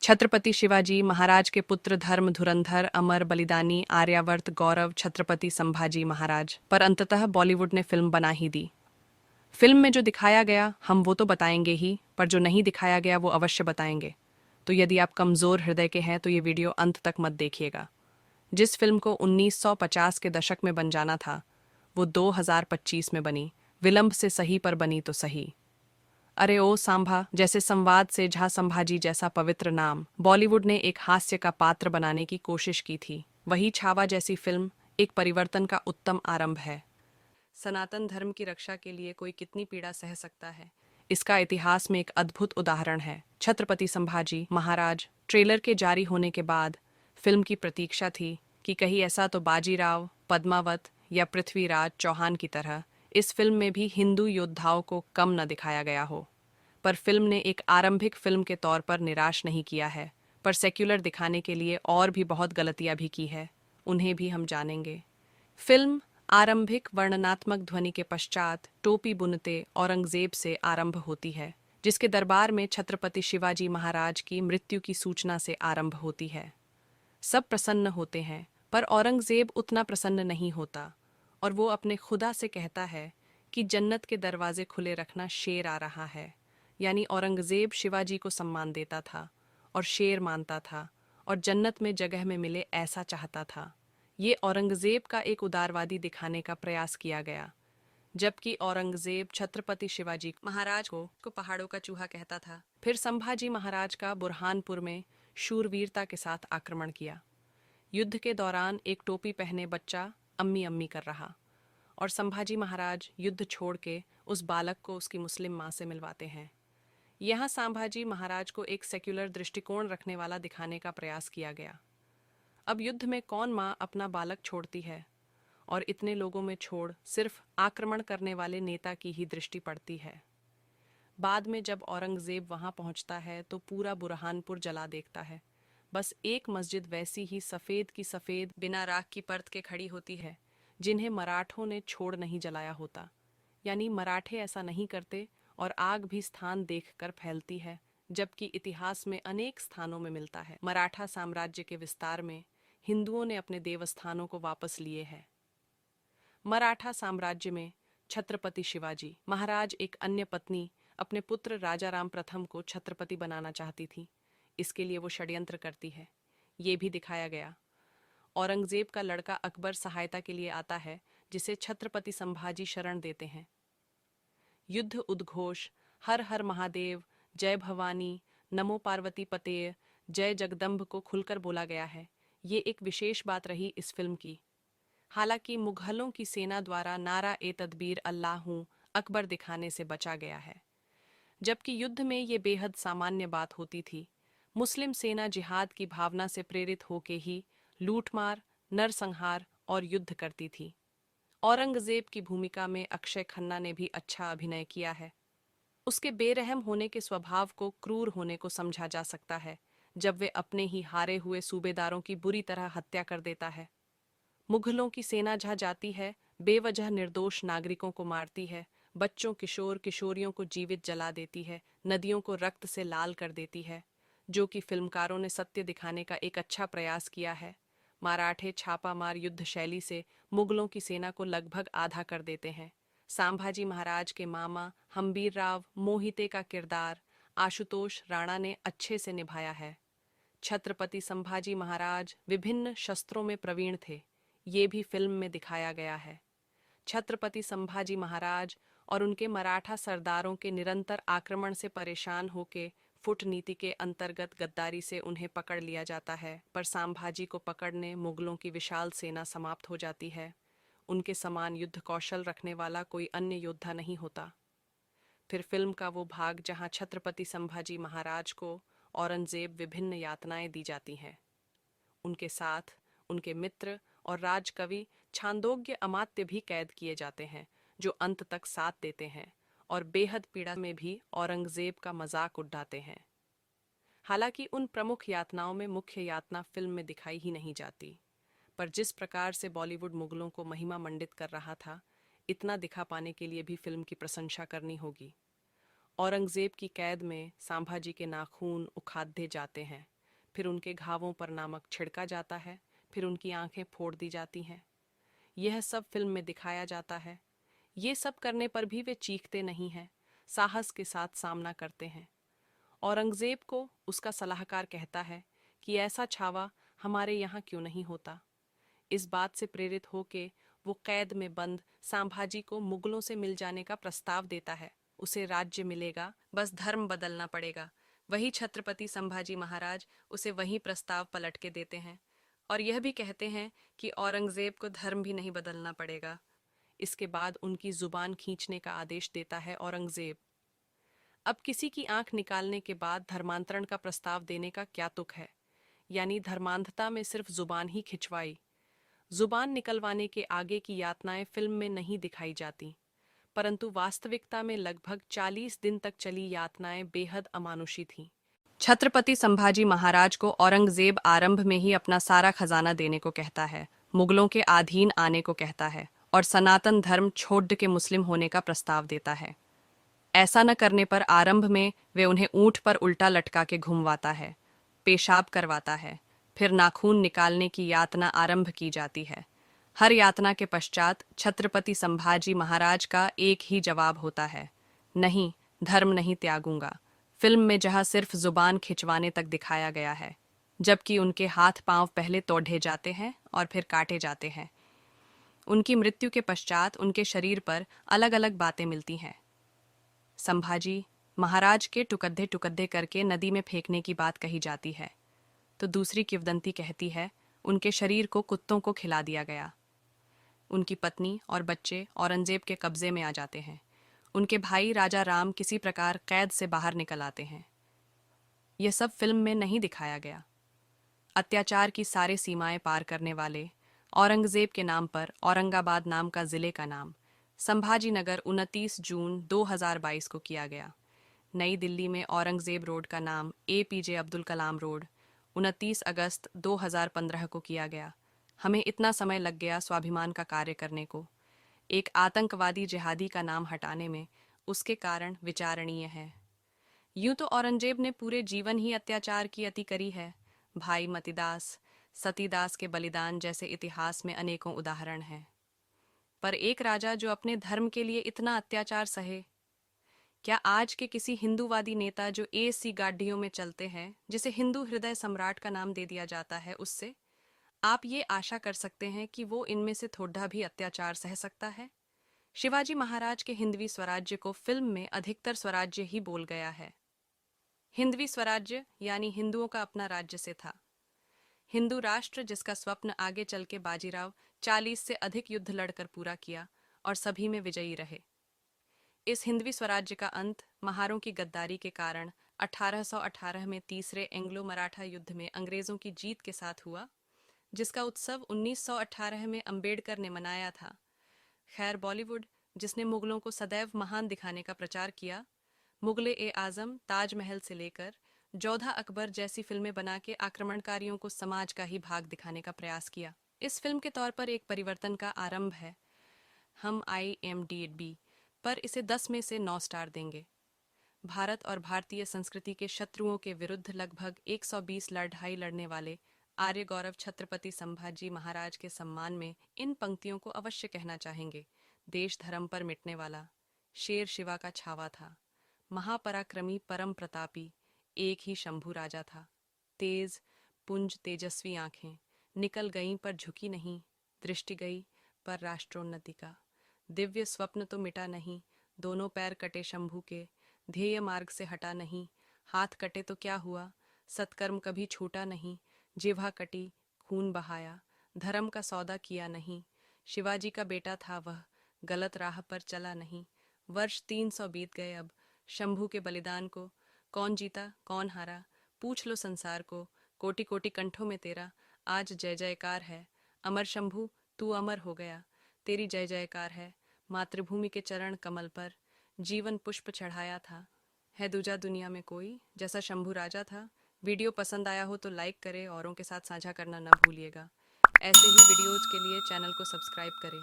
छत्रपति शिवाजी महाराज के पुत्र धर्म धुरंधर अमर बलिदानी आर्यावर्त गौरव छत्रपति संभाजी महाराज पर अंततः बॉलीवुड ने फिल्म बना ही दी। फिल्म में जो दिखाया गया हम वो तो बताएंगे ही, पर जो नहीं दिखाया गया वो अवश्य बताएंगे। तो यदि आप कमजोर हृदय के हैं तो ये वीडियो अंत तक मत देखिएगा। जिस फिल्म को 1950 के दशक में बन जाना था वो 2025 में बनी, विलंब से सही पर बनी तो सही। अरे ओ सांभा जैसे संवाद से झा संभाजी जैसा पवित्र नाम बॉलीवुड ने एक हास्य का पात्र बनाने की कोशिश की थी, वही छावा जैसी फिल्म एक परिवर्तन का उत्तम आरंभ है। सनातन धर्म की रक्षा के लिए कोई कितनी पीड़ा सह सकता है, इसका इतिहास में एक अद्भुत उदाहरण है। छत्रपति संभाजी महाराज ट्रेलर के जारी होने के बाद फिल्म की प्रतीक्षा थी कि कहीं ऐसा तो बाजीराव पद्मावत या पृथ्वीराज चौहान की तरह इस फिल्म में भी हिंदू योद्धाओं को कम न दिखाया गया हो। पर फिल्म ने एक आरंभिक फिल्म के तौर पर निराश नहीं किया है, पर सेक्युलर दिखाने के लिए और भी बहुत गलतियां भी की है, उन्हें भी हम जानेंगे। फिल्म आरंभिक वर्णनात्मक ध्वनि के पश्चात टोपी बुनते औरंगजेब से आरंभ होती है, जिसके दरबार में छत्रपति शिवाजी महाराज की मृत्यु की सूचना से आरंभ होती है। सब प्रसन्न होते हैं, पर औरंगजेब उतना प्रसन्न नहीं होता और वो अपने खुदा से कहता है कि जन्नत के दरवाजे खुले रखना, शेर आ रहा है। यानी औरंगजेब शिवाजी को सम्मान देता था और शेर मानता था और जन्नत में जगह में मिले ऐसा चाहता था। ये औरंगजेब का एक उदारवादी दिखाने का प्रयास किया गया, जबकि औरंगजेब छत्रपति शिवाजी महाराज को पहाड़ों का चूहा कहता था। फिर संभाजी महाराज का बुरहानपुर में शूरवीरता के साथ आक्रमण किया। युद्ध के दौरान एक टोपी पहने बच्चा अम्मी अम्मी कर रहा और संभाजी महाराज युद्ध छोड़ के उस बालक को उसकी मुस्लिम माँ से मिलवाते हैं। यहाँ संभाजी महाराज को एक सेक्युलर दृष्टिकोण रखने वाला दिखाने का प्रयास किया गया। अब युद्ध में कौन माँ अपना बालक छोड़ती है, और इतने लोगों में छोड़ सिर्फ आक्रमण करने वाले नेता की ही दृष्टि पड़ती है। बाद में जब औरंगजेब वहां पहुंचता है तो पूरा बुरहानपुर जला देखता है। बस एक मस्जिद वैसी ही सफ़ेद की सफ़ेद बिना राख की परत के खड़ी होती है, जिन्हें मराठों ने छोड़ नहीं जलाया होता। यानी मराठे ऐसा नहीं करते और आग भी स्थान देखकर फैलती है, जबकि इतिहास में अनेक स्थानों में मिलता है। मराठा साम्राज्य के विस्तार में हिंदुओं ने अपने देवस्थानों को वापस लिए हैं। मराठा साम्राज्य में छत्रपति शिवाजी महाराज एक अन्य पत्नी अपने पुत्र राजा राम प्रथम को छत्रपति बनाना चाहती थी। इसके लिए वो षड्यंत्र करती है, ये भी दिखाया गया। औरंगजेब का लड़का अकबर सहायता के लिए आता है, जिसे छत्रपति संभाजी शरण देते हैं। युद्ध उद्घोष हर हर महादेव, जय भवानी, नमो पार्वती पतेय, जय जगदम्ब को खुलकर बोला गया है। ये एक विशेष बात रही इस फिल्म की। हालांकि मुगलों की सेना द्वारा नारा ए तदबीर अल्लाह हूं अकबर दिखाने से बचा गया है, जबकि युद्ध में ये बेहद सामान्य बात होती थी। मुस्लिम सेना जिहाद की भावना से प्रेरित होके ही लूटमार, नरसंहार और युद्ध करती थी। औरंगजेब की भूमिका में अक्षय खन्ना ने भी अच्छा अभिनय किया है। उसके बेरहम होने के स्वभाव को क्रूर होने को समझा जा सकता है, जब वे अपने ही हारे हुए सूबेदारों की बुरी तरह हत्या कर देता है। मुगलों की सेना जहाँ जाती है, बेवजह निर्दोष नागरिकों को मारती है, बच्चों किशोर किशोरियों को जीवित जला देती है, नदियों को रक्त से लाल कर देती है, जो कि फिल्मकारों ने सत्य दिखाने का एक अच्छा प्रयास किया है। मराठे छापामार युद्ध शैली से मुगलों की सेना को लगभग आधा कर देते हैं। संभाजी महाराज के मामा हम्बीर राव मोहिते का किरदार आशुतोष राणा ने अच्छे से निभाया है। छत्रपति संभाजी महाराज विभिन्न शस्त्रों में प्रवीण थे, ये भी फिल्म में दिखाया गया है। छत्रपति संभाजी महाराज और उनके मराठा सरदारों के निरंतर आक्रमण से परेशान होके फुट नीति के अंतर्गत गद्दारी से उन्हें पकड़ लिया जाता है, पर संभाजी को पकड़ने मुगलों की विशाल सेना समाप्त हो जाती है। उनके समान युद्ध कौशल रखने वाला कोई अन्य योद्धा नहीं होता। फिर फिल्म का वो भाग जहां छत्रपति संभाजी महाराज को औरंगजेब विभिन्न यातनाएं दी जाती हैं। उनके साथ उनके मित्र और राजकवि छांदोग्य अमात्य भी कैद किए जाते हैं, जो अंत तक साथ देते हैं और बेहद पीड़ा में भी औरंगजेब का मजाक उड़ाते हैं। हालांकि उन प्रमुख यातनाओं में मुख्य यातना फिल्म में दिखाई ही नहीं जाती, पर जिस प्रकार से बॉलीवुड मुगलों को महिमा मंडित कर रहा था, इतना दिखा पाने के लिए भी फिल्म की प्रशंसा करनी होगी। औरंगजेब की कैद में संभाजी के नाखून उखाड़े जाते हैं, फिर उनके घावों पर नमक छिड़का जाता है, फिर उनकी आंखें फोड़ दी जाती हैं। यह सब फिल्म में दिखाया जाता है। ये सब करने पर भी वे चीखते नहीं हैं, साहस के साथ सामना करते हैं। औरंगजेब को उसका सलाहकार कहता है कि ऐसा छावा हमारे यहाँ क्यों नहीं होता। इस बात से प्रेरित होके वो कैद में बंद संभाजी को मुगलों से मिल जाने का प्रस्ताव देता है। उसे राज्य मिलेगा, बस धर्म बदलना पड़ेगा। वही छत्रपति संभाजी महाराज उसे वही प्रस्ताव पलट के देते हैं और यह भी कहते हैं कि औरंगजेब को धर्म भी नहीं बदलना पड़ेगा। इसके बाद उनकी जुबान खींचने का आदेश देता है औरंगजेब। अब किसी की आंख निकालने के बाद धर्मांतरण का प्रस्ताव देने का क्या तुक है? यानी धर्मांधता में सिर्फ जुबान ही खिंचवाई। जुबान निकलवाने के आगे की यातनाएं फिल्म में नहीं दिखाई जाती, परंतु वास्तविकता में लगभग 40 दिन तक चली यातनाएं बेहद अमानुषी थीं। छत्रपति संभाजी महाराज को औरंगजेब आरंभ में ही अपना सारा खजाना देने को कहता है, मुगलों के अधीन आने को कहता है और सनातन धर्म छोड़ के मुस्लिम होने का प्रस्ताव देता है। ऐसा न करने पर आरंभ में वे उन्हें ऊंट पर उल्टा लटका के घुमवाता है, पेशाब करवाता है, फिर नाखून निकालने की यातना आरंभ की जाती है। हर यातना के पश्चात छत्रपति संभाजी महाराज का एक ही जवाब होता है, नहीं, धर्म नहीं त्यागूंगा। फिल्म में जहां सिर्फ जुबान खिंचवाने तक दिखाया गया है, जबकि उनके हाथ पांव पहले तोड़े जाते हैं और फिर काटे जाते हैं। उनकी मृत्यु के पश्चात उनके शरीर पर अलग अलग बातें मिलती हैं। संभाजी महाराज के टुकड़े टुकड़े करके नदी में फेंकने की बात कही जाती है, तो दूसरी किंवदंती कहती है उनके शरीर को कुत्तों को खिला दिया गया। उनकी पत्नी और बच्चे औरंगजेब के कब्जे में आ जाते हैं। उनके भाई राजा राम किसी प्रकार कैद से बाहर निकल आते हैं। यह सब फिल्म में नहीं दिखाया गया। अत्याचार की सारे सीमाएं पार करने वाले औरंगजेब के नाम पर औरंगाबाद नाम का जिले का नाम संभाजी नगर 29 जून 2022 को किया गया। नई दिल्ली में औरंगजेब रोड का नाम APJ अब्दुल कलाम रोड 29 अगस्त 2015 को किया गया। हमें इतना समय लग गया स्वाभिमान का कार्य करने को। एक आतंकवादी जिहादी का नाम हटाने में उसके कारण विचारणीय है। यूं तो औरंगजेब ने पूरे जीवन ही अत्याचार की अति करी है। भाई मतीदास, सतीदास के बलिदान जैसे इतिहास में अनेकों उदाहरण हैं। पर एक राजा जो अपने धर्म के लिए इतना अत्याचार सहे, क्या आज के किसी हिंदूवादी नेता जो AC गाड़ियों में चलते हैं, जिसे हिंदू हृदय सम्राट का नाम दे दिया जाता है, उससे आप ये आशा कर सकते हैं कि वो इनमें से थोड़ा भी अत्याचार सह सकता है? शिवाजी महाराज के हिंदवी स्वराज्य को फिल्म में अधिकतर स्वराज्य ही बोल गया है। हिंदवी स्वराज्य यानी हिंदुओं का अपना राज्य से था। हिंदू राष्ट्र जिसका स्वप्न आगे चल के बाजीराव 40 से अधिक युद्ध लड़कर पूरा किया और सभी में विजयी रहे। इस हिंदवी स्वराज्य का अंत महारों की गद्दारी के कारण 1818 में तीसरे एंग्लो मराठा युद्ध में अंग्रेजों की जीत के साथ हुआ, जिसका उत्सव 1918 में अंबेडकर ने मनाया था। खैर, बॉलीवुड जिसने मुगलों को सदैव महान दिखाने का प्रचार किया, मुगल-ए-आजम ताजमहल से लेकर जोधा अकबर जैसी फिल्में बना के आक्रमणकारियों को समाज का ही भाग दिखाने का प्रयास किया। इस फिल्म के तौर पर एक परिवर्तन का आरंभ है। हम IMDb पर इसे 10 में से 9 स्टार देंगे। भारत और भारतीय संस्कृति के शत्रुओं के विरुद्ध लगभग 120 लड़ाई लड़ने वाले आर्य गौरव छत्रपति संभाजी महाराज के सम्मान में इन पंक्तियों को अवश्य कहना चाहेंगे। देश धर्म पर मिटने वाला शेर शिवा का छावा था, महापराक्रमी परम प्रतापी एक ही शंभू राजा था। तेज पुंज तेजस्वी आंखें निकल गईं पर झुकी नहीं, दृष्टि गई पर राष्ट्रोन्नति का दिव्य स्वप्न तो मिटा नहीं, दोनों पैर कटे शंभू के, ध्येय मार्ग से हटा नहीं, हाथ कटे तो क्या हुआ, सत्कर्म कभी छूटा नहीं, जिह्वा कटी खून बहाया, धर्म का सौदा किया नहीं, शिवाजी का बेटा था वह, गलत राह पर चला नहीं। वर्ष 300 बीत गए अब, शंभू के बलिदान को कौन जीता कौन हारा, पूछ लो संसार को, कोटि कोटि कंठों में तेरा आज जय जयकार है। अमर शंभू तू अमर हो गया, तेरी जय जयकार है। मातृभूमि के चरण कमल पर जीवन पुष्प चढ़ाया था, है दूजा दुनिया में कोई जैसा शंभू राजा था। वीडियो पसंद आया हो तो लाइक करें, औरों के साथ साझा करना न भूलिएगा। ऐसे ही वीडियोज़ के लिए चैनल को सब्सक्राइब करें।